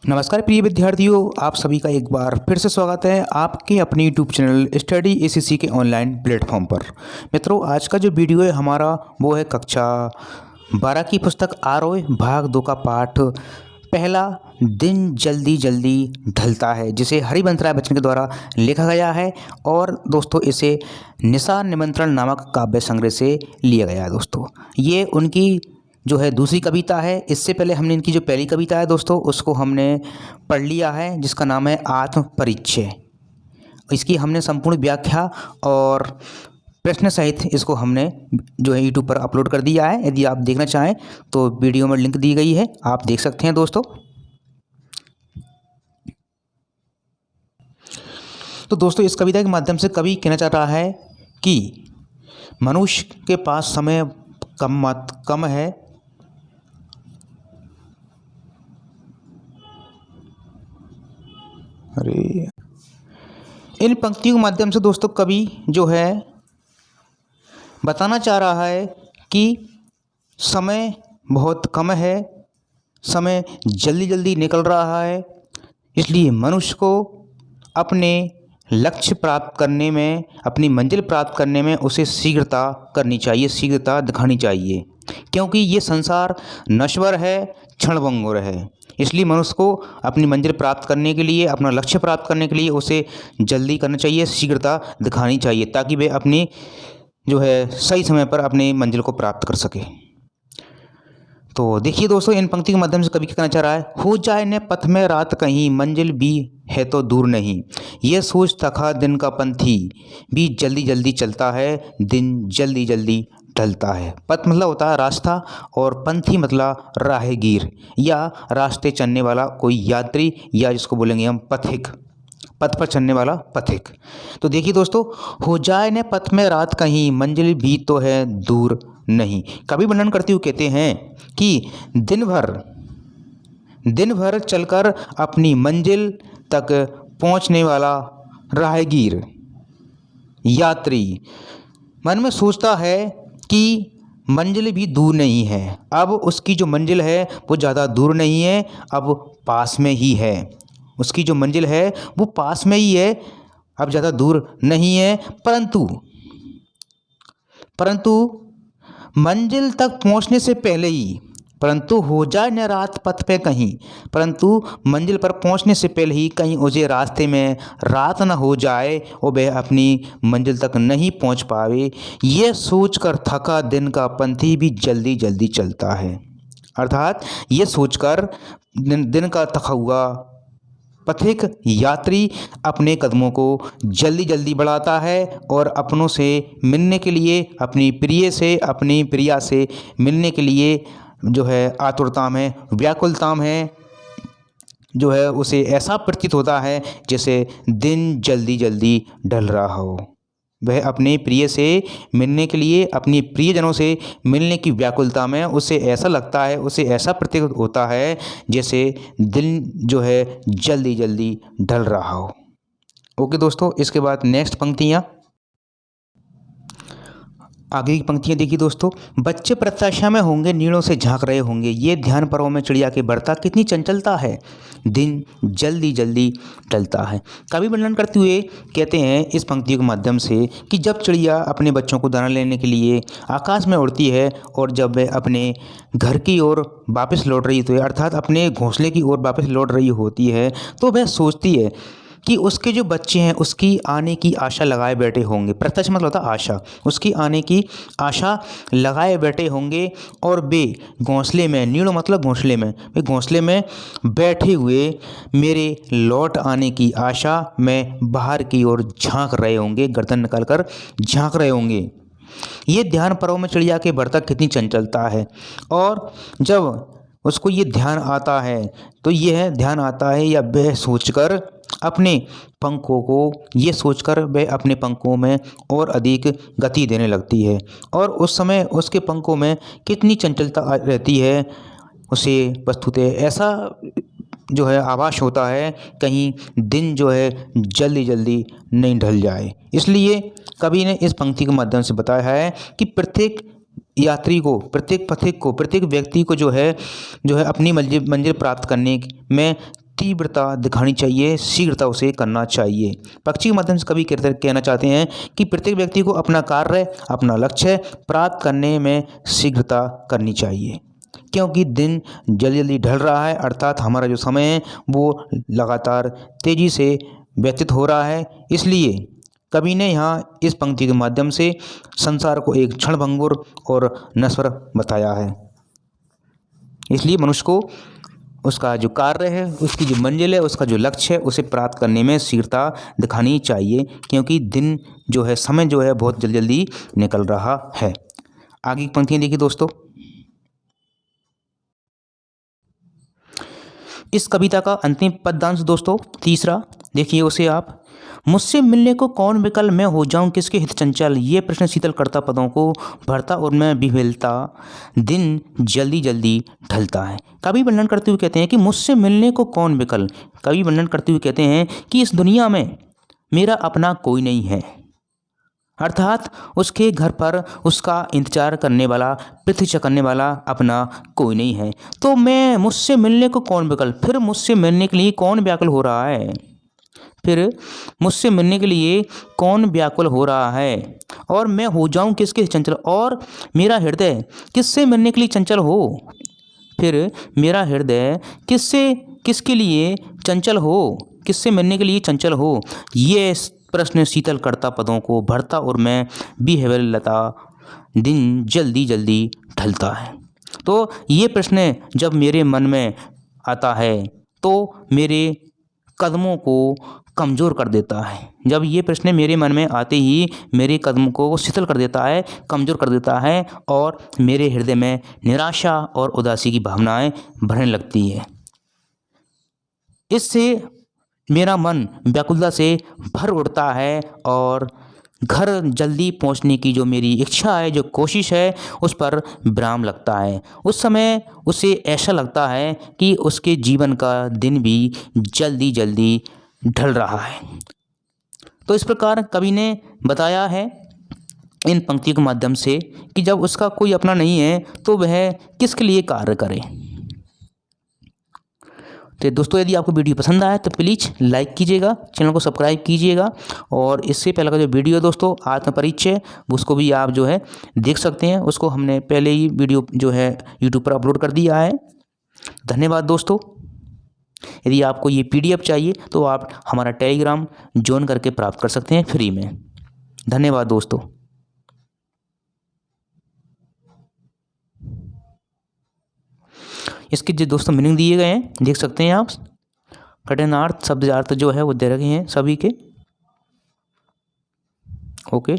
नमस्कार प्रिय विद्यार्थियों, आप सभी का एक बार फिर से स्वागत है आपके अपने यूट्यूब चैनल स्टडी एसीसी के ऑनलाइन प्लेटफॉर्म पर। मित्रों, आज का जो वीडियो है हमारा वो है कक्षा 12 की पुस्तक आरोह भाग 2 का पाठ पहला, दिन जल्दी जल्दी ढलता है, जिसे हरिवंशराय बच्चन के द्वारा लिखा गया है। और दोस्तों, इसे निशा निमंत्रण नामक काव्य संग्रह से लिया गया है। दोस्तों, ये उनकी जो है दूसरी कविता है। इससे पहले हमने इनकी जो पहली कविता है दोस्तों उसको हमने पढ़ लिया है, जिसका नाम है आत्म परिचय। इसकी हमने संपूर्ण व्याख्या और प्रश्न सहित इसको हमने जो है यूट्यूब पर अपलोड कर दिया है। यदि आप देखना चाहें तो वीडियो में लिंक दी गई है, आप देख सकते हैं दोस्तों। तो दोस्तों, इस कविता के माध्यम से कवि कहना चाह रहा है कि मनुष्य के पास समय कम है। इन पंक्तियों के माध्यम से दोस्तों कवि जो है बताना चाह रहा है कि समय बहुत कम है, समय जल्दी जल्दी निकल रहा है। इसलिए मनुष्य को अपने लक्ष्य प्राप्त करने में, अपनी मंजिल प्राप्त करने में उसे शीघ्रता करनी चाहिए, शीघ्रता दिखानी चाहिए, क्योंकि ये संसार नश्वर है, क्षणभंगुर है। इसलिए मनुष्य को अपनी मंजिल प्राप्त करने के लिए, अपना लक्ष्य प्राप्त करने के लिए उसे जल्दी करना चाहिए, शीघ्रता दिखानी चाहिए, ताकि वे अपनी जो है सही समय पर अपनी मंजिल को प्राप्त कर सके। तो देखिए दोस्तों, इन पंक्ति के माध्यम से कवि क्या कहना चाह रहा है। हो जाए न पथ में रात कहीं, मंजिल भी है तो दूर नहीं। ये सोच थका दिन का पंथी, भी जल्दी जल्दी चलता है, दिन जल्दी जल्दी ढलता है। पथ मतलब होता है रास्ता, और पंथी मतलब राहगीर या रास्ते चलने वाला कोई यात्री, या जिसको बोलेंगे हम पथिक, पथ पर चलने वाला पथिक। तो देखिए दोस्तों, हो जाए न पथ में रात कहीं, मंजिल भी तो है दूर नहीं। कवि वर्णन करते हुए कहते हैं कि दिन भर चलकर अपनी मंजिल तक पहुंचने वाला राहगीर, यात्री मन में सोचता है कि मंजिल भी दूर नहीं है। अब उसकी जो मंजिल है वो ज़्यादा दूर नहीं है, अब पास में ही है। उसकी जो मंजिल है वो पास में ही है, अब ज़्यादा दूर नहीं है। परंतु मंजिल तक पहुंचने से पहले ही, परंतु हो जाए न रात पथ पे कहीं, परंतु मंजिल पर पहुंचने से पहले ही कहीं उसे रास्ते में रात न हो जाए और वह अपनी मंजिल तक नहीं पहुंच पावे, ये सोचकर थका दिन का पंथी भी जल्दी जल्दी चलता है। अर्थात ये सोचकर दिन का थका हुआ पथिक यात्री अपने कदमों को जल्दी जल्दी बढ़ाता है और अपनों से मिलने के लिए, अपनी प्रिया से मिलने के लिए जो है आतुरता में, व्याकुलता में जो है उसे ऐसा प्रतीत होता है जैसे दिन जल्दी जल्दी ढल रहा हो। वह अपने प्रिय से मिलने के लिए, अपनी प्रियजनों से मिलने की व्याकुलता में उसे ऐसा लगता है, उसे ऐसा प्रतीत होता है जैसे दिन जो है जल्दी जल्दी ढल रहा हो। ओके दोस्तों, इसके बाद नेक्स्ट पंक्तियाँ, आगे की पंक्तियाँ देखिए दोस्तों। बच्चे प्रत्याशा में होंगे, नीड़ों से झांक रहे होंगे, ये ध्यान पर्वों में चिड़िया के बढ़ता कितनी चंचलता है, दिन जल्दी जल्दी ढलता है। कवि वर्णन करते हुए कहते हैं इस पंक्तियों के माध्यम से कि जब चिड़िया अपने बच्चों को दाना लेने के लिए आकाश में उड़ती है और जब वह अपने घर की ओर वापस लौट रही होती है, अर्थात अपने घोंसले की ओर वापस लौट रही होती है, तो वह सोचती है कि उसके जो बच्चे हैं उसकी आने की आशा लगाए बैठे होंगे। प्रत्याशा मतलब होता है आशा, उसकी आने की आशा लगाए बैठे होंगे और वे घोंसले में, नीड़ों मतलब घोंसले में, वे घोंसले में बैठे हुए मेरे लौट आने की आशा में बाहर की ओर झांक रहे होंगे, गर्दन निकाल कर झांक रहे होंगे। ये ध्यान पर्वों में चिड़िया के बढ़ता कितनी चंचलता है। और जब उसको ये ध्यान आता है तो यह ध्यान आता है या वह सोचकर अपने पंखों को, ये सोचकर वह अपने पंखों में और अधिक गति देने लगती है। और उस समय उसके पंखों में कितनी चंचलता रहती है, उसे वस्तुतः ऐसा जो है आभास होता है कहीं दिन जो है जल्दी जल्दी नहीं ढल जाए। इसलिए कवि ने इस पंक्ति के माध्यम से बताया है कि प्रत्येक यात्री को, प्रत्येक पथिक को, प्रत्येक व्यक्ति को जो है अपनी मंजिल प्राप्त करने में तीव्रता दिखानी चाहिए, शीघ्रता उसे करना चाहिए। पक्षी के माध्यम से कवि कहना चाहते हैं कि प्रत्येक व्यक्ति को अपना कार्य, अपना लक्ष्य प्राप्त करने में शीघ्रता करनी चाहिए, क्योंकि दिन जल्दी जल्दी ढल रहा है, अर्थात हमारा जो समय है वो लगातार तेज़ी से व्यतीत हो रहा है। इसलिए कवि ने यहाँ इस पंक्ति के माध्यम से संसार को एक क्षणभंगुर और नश्वर बताया है। इसलिए मनुष्य को उसका जो कार्य है, उसकी जो मंजिल है, उसका जो लक्ष्य है, उसे प्राप्त करने में शीघ्रता दिखानी चाहिए, क्योंकि दिन जो है, समय जो है, बहुत जल्दी जल्दी निकल रहा है। आगे की पंक्तियाँ देखिए दोस्तों। इस कविता का अंतिम पद्यांश दोस्तों तीसरा देखिए उसे आप। मुझसे मिलने को कौन विकल, मैं हो जाऊं किसके हित चंचल, ये प्रश्न शीतल करता पदों को भरता और मैं विह्वलता, दिन जल्दी जल्दी ढलता है। कवि वर्णन करते हुए कहते हैं कि मुझसे मिलने को कौन विकल। कवि वर्णन करते हुए कहते हैं कि इस दुनिया में मेरा अपना कोई नहीं है, अर्थात उसके घर पर उसका इंतजार करने वाला, प्रतीक्षा करने वाला अपना कोई नहीं है। तो मैं मुझसे मिलने को कौन विकल, फिर मुझसे मिलने के लिए कौन व्याकुल हो रहा है, फिर मुझसे मिलने के लिए कौन व्याकुल हो रहा है, और मैं हो जाऊं किसके चंचल, और मेरा हृदय किससे मिलने के लिए चंचल हो, फिर मेरा हृदय किसके लिए चंचल हो, किससे मिलने के लिए चंचल हो। ये प्रश्न शीतल करता पदों को भरता और मैं विह्वलता, दिन जल्दी जल्दी ढलता है। तो ये प्रश्न जब मेरे मन में आता है तो मेरे कदमों को कमज़ोर कर देता है। जब ये प्रश्न मेरे मन में आते ही मेरे कदम को शीतल कर देता है, कमज़ोर कर देता है, और मेरे हृदय में निराशा और उदासी की भावनाएं भरने लगती है। इससे मेरा मन व्याकुलता से भर उठता है और घर जल्दी पहुंचने की जो मेरी इच्छा है, जो कोशिश है, उस पर विराम लगता है। उस समय उसे ऐसा लगता है कि उसके जीवन का दिन भी जल्दी जल्दी ढल रहा है। तो इस प्रकार कवि ने बताया है इन पंक्तियों के माध्यम से कि जब उसका कोई अपना नहीं है तो वह किसके लिए कार्य करे। तो दोस्तों यदि आपको वीडियो पसंद आया तो प्लीज़ लाइक कीजिएगा, चैनल को सब्सक्राइब कीजिएगा, और इससे पहले का जो वीडियो दोस्तों आत्म परिचय, उसको भी आप जो है देख सकते हैं। उसको हमने पहले ही वीडियो जो है यूट्यूब पर अपलोड कर दिया है। धन्यवाद दोस्तों। यदि आपको ये PDF चाहिए तो आप हमारा टेलीग्राम ज्वाइन करके प्राप्त कर सकते हैं फ्री में। धन्यवाद दोस्तों। इसके जो दोस्तों मीनिंग दिए गए हैं देख सकते हैं आप। कठिनार्थ शब्द अर्थ जो है वो दे रखे हैं सभी के। ओके।